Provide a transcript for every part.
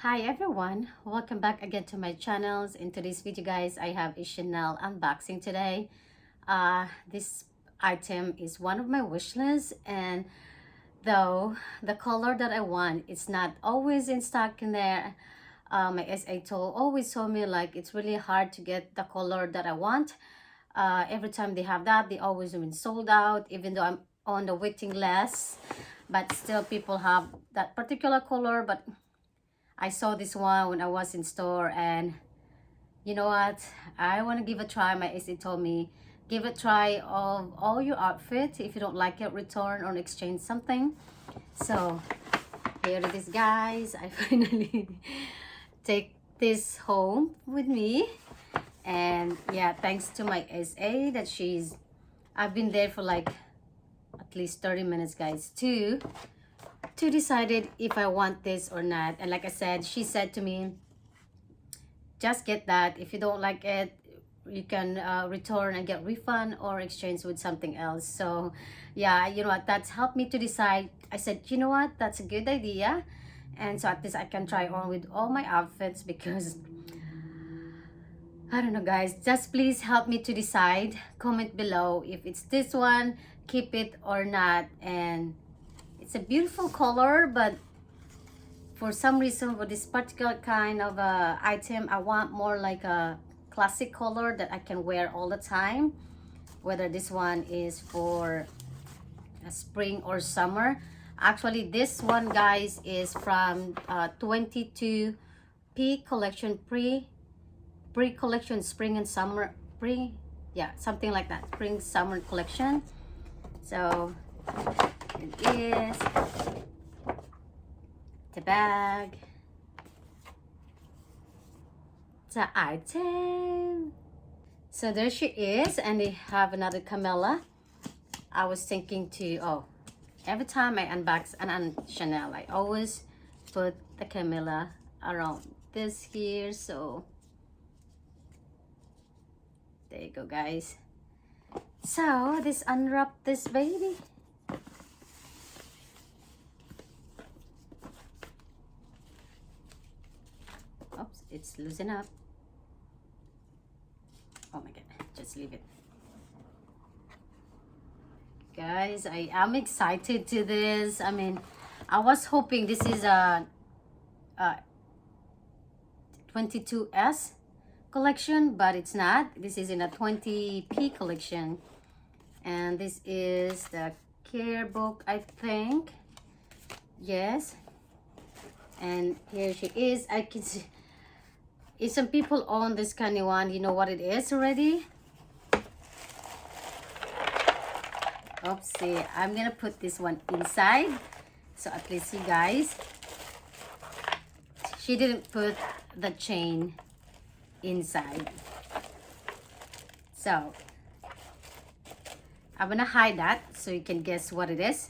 Hi everyone, welcome back again to my channels. In today's video guys, I have a Chanel unboxing today. This item is one of my wish lists, and though the color that I want, it's not always in stock in there. My SA always told me like it's really hard to get the color that I want. Every time they have that, they always been sold out, even though I'm on the waiting list. But still people have that particular color. But I saw this one when I was in store, and you know what? I want to give a try. My AC told me, give a try of all your outfit. If you don't like it, return or exchange something. So here it is, guys. I finally take this home with me. And yeah, thanks to my SA that I've been there for like at least 30 minutes, guys, to decided if I want this or not. And like I said, she said to me, just get that. If you don't like it, you can return and get refund or exchange with something else. So yeah, you know what, that's helped me to decide. I said, you know what, that's a good idea. And so at least I can try on with all my outfits, because I don't know, guys, just please help me to decide. Comment below if it's this one, keep it or not. And it's a beautiful color, but for some reason for this particular kind of item, I want more like a classic color that I can wear all the time, whether this one is for spring or summer. Actually, this one, guys, is from 22P collection, pre collection, spring and summer, yeah, something like that, spring summer collection. So it is the bag, the item. So there she is, and they have another Camilla. I was thinking to, oh, every time I unbox an Chanel, I always put the Camilla around this here. So there you go, guys. So this unwrap this baby. Oops, it's loosened up. Oh my god, just leave it. Guys, I am excited to this. I mean, I was hoping this is a 22S collection, but it's not. This is in a 20P collection. And this is the care book, I think. Yes. And here she is. I can see if some people own this kind of one, you know what it is already. Oopsie, I'm gonna put this one inside, so at least you guys, she didn't put the chain inside. So I'm gonna hide that so you can guess what it is.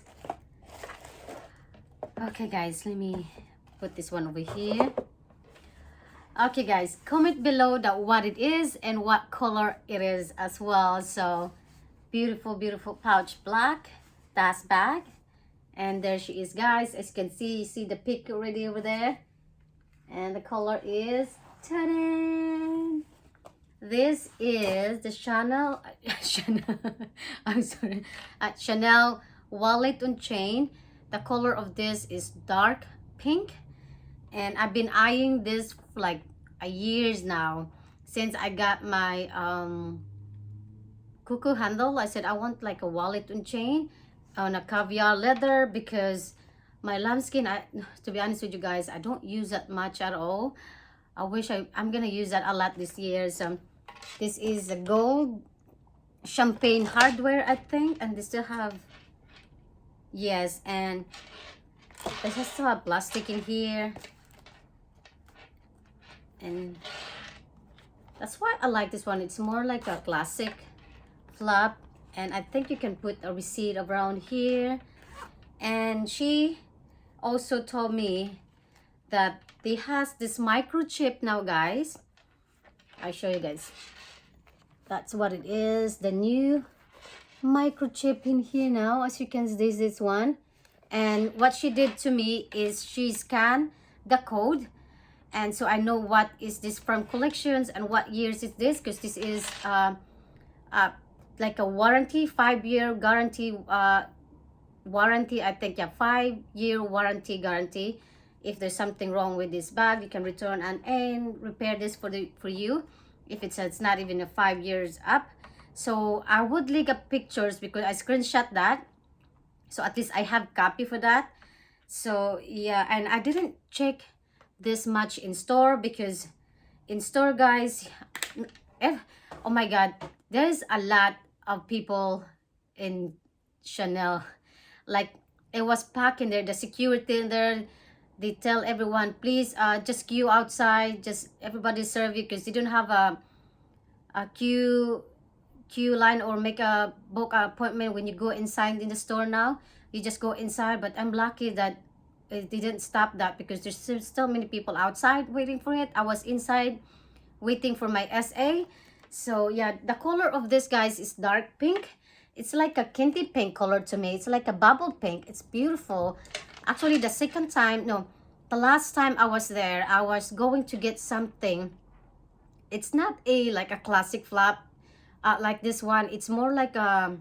Okay guys, let me put this one over here. Okay guys, comment below that what it is and what color it is as well. So beautiful, beautiful pouch black task bag. And there she is, guys. As you can see, you see the pic already over there. And the color is, ta-da! This is the Chanel, I'm sorry, Chanel wallet on chain. The color of this is dark pink. And I've been eyeing this for like years now, since I got my cuckoo handle. I said I want like a wallet on chain on a caviar leather, because my lambskin, to be honest with you guys, I don't use that much at all. I wish I'm gonna use that a lot this year. So this is a gold champagne hardware, I think, and they still have, yes, and they still have plastic in here. And that's why I like this one. It's more like a classic flap, and I think you can put a receipt around here. And she also told me that they has this microchip now, guys. I'll show you guys. That's what it is, the new microchip in here now. As you can see, this one. And what she did to me is she scanned the code and so I know what is this from collections and what years is this, because this is uh, like a warranty, 5-year guarantee, warranty, I think. Yeah, 5-year warranty guarantee. If there's something wrong with this bag, you can return and repair this for you if it's not even a 5 years up. So I would link up pictures because I screenshot that, so at least I have copy for that. So yeah, and I didn't check this much in store, because in store, guys, oh my god, there's a lot of people in Chanel. Like, it was packed in there, the security in there, they tell everyone, please just queue outside, just everybody serve you, because they don't have a queue line or make a book appointment when you go inside in the store. Now you just go inside. But I'm lucky that it didn't stop that, because there's still many people outside waiting for it. I was inside waiting for my SA. So yeah, the color of this, guys, is dark pink. It's like a candy pink color to me. It's like a bubble pink. It's beautiful. Actually, the second time, no, the last time I was there, I was going to get something. It's not like a classic flap like this one. It's more like a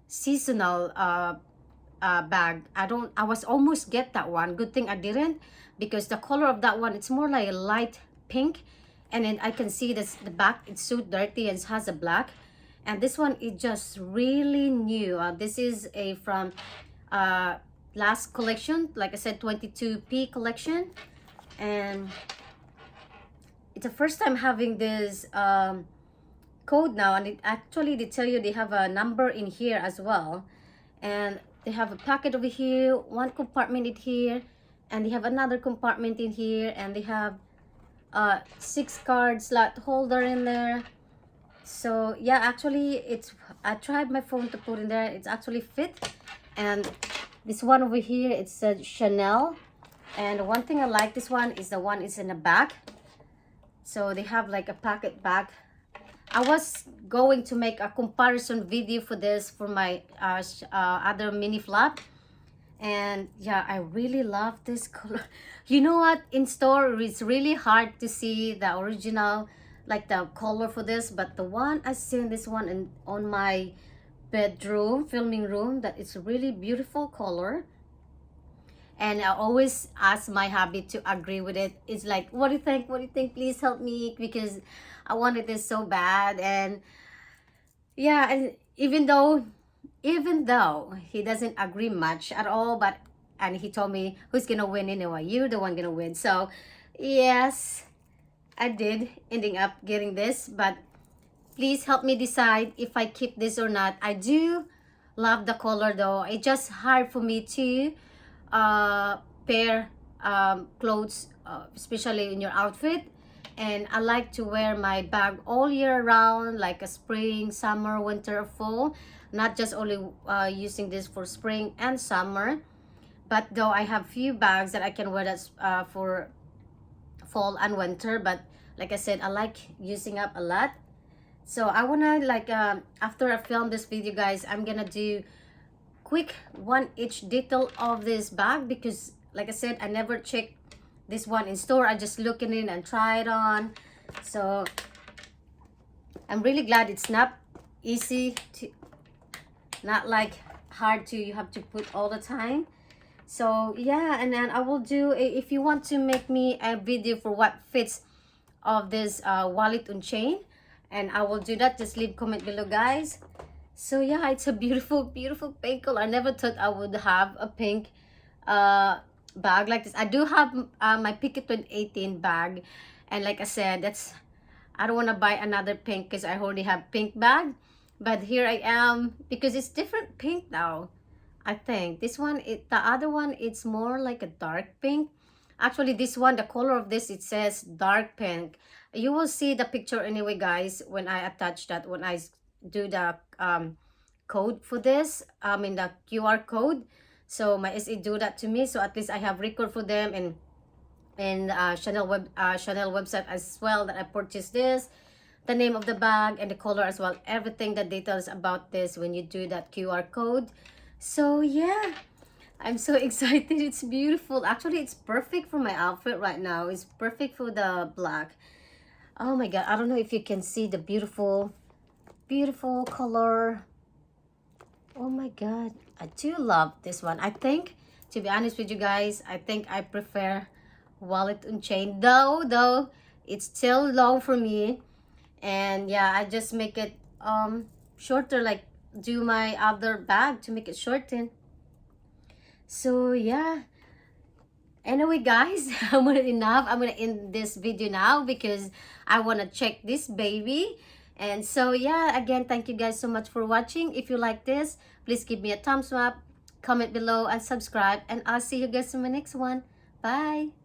seasonal bag. I was almost get that one. Good thing I didn't, because the color of that one, it's more like a light pink, and then I can see this, the back, it's so dirty and it has a black. And this one is just really new. This is a from last collection, like I said, 22P collection, and it's the first time having this code now. And it actually, they tell you they have a number in here as well, and they have a packet over here, one compartment in here, and they have another compartment in here, and they have 6 card slot holder in there. So yeah, actually, I tried my phone to put in there, it's actually fit. And this one over here, it says Chanel. And one thing I like this one is the one is in the back. So they have like a pocket bag. I was going to make a comparison video for this for my other mini flap. And yeah, I really love this color. You know what, in store it's really hard to see the original, like the color for this, but the one I seen, this one in on my bedroom filming room, that it's really beautiful color. And I always ask my hubby to agree with it. It's like, what do you think, what do you think, please help me, because I wanted this so bad. And yeah, and even though he doesn't agree much at all, but and he told me, who's gonna win anyway, you're the one gonna win. So yes, I did ending up getting this. But please help me decide if I keep this or not. I do love the color though. It's just hard for me to pair clothes, especially in your outfit. And I like to wear my bag all year round, like a spring, summer, winter, or fall, not just only using this for spring and summer. But though I have few bags that I can wear that's for fall and winter. But like I said, I like using up a lot. So I wanna, like, after I film this video, guys, I'm gonna do quick one each detail of this bag, because like I said, I never check this one in store. I just look in it and try it on. So I'm really glad it's not easy to, not like hard to, you have to put all the time. So yeah, and then I will do if you want to make me a video for what fits of this wallet on chain, and I will do that. Just leave comment below, guys. So yeah, it's a beautiful pink color. I never thought I would have a pink bag like this. I do have my Picket 2018 bag, and like I said, that's, I don't want to buy another pink because I already have pink bag. But here I am, because it's different pink now. I think this one, the other one, it's more like a dark pink. Actually, this one, the color of this, it says dark pink. You will see the picture anyway, guys, when I attach that, when I do the code for this, in the QR code. So my SE do that to me, so at least I have record for them, and Chanel website as well, that I purchased this, the name of the bag and the color as well, everything, the details about this when you do that QR code. So yeah, I'm so excited. It's beautiful. Actually, it's perfect for my outfit right now. It's perfect for the black. Oh my god, I don't know if you can see the beautiful, beautiful color. Oh my god, I do love this one. I think, to be honest with you guys, I think I prefer wallet and chain. Though it's still long for me. And yeah, I just make it shorter, like do my other bag to make it shorten. So yeah, anyway guys, I'm gonna end this video now because I want to check this baby. And so yeah, again, thank you guys so much for watching. If you like this, please give me a thumbs up, comment below, and subscribe, and I'll see you guys in my next one. Bye.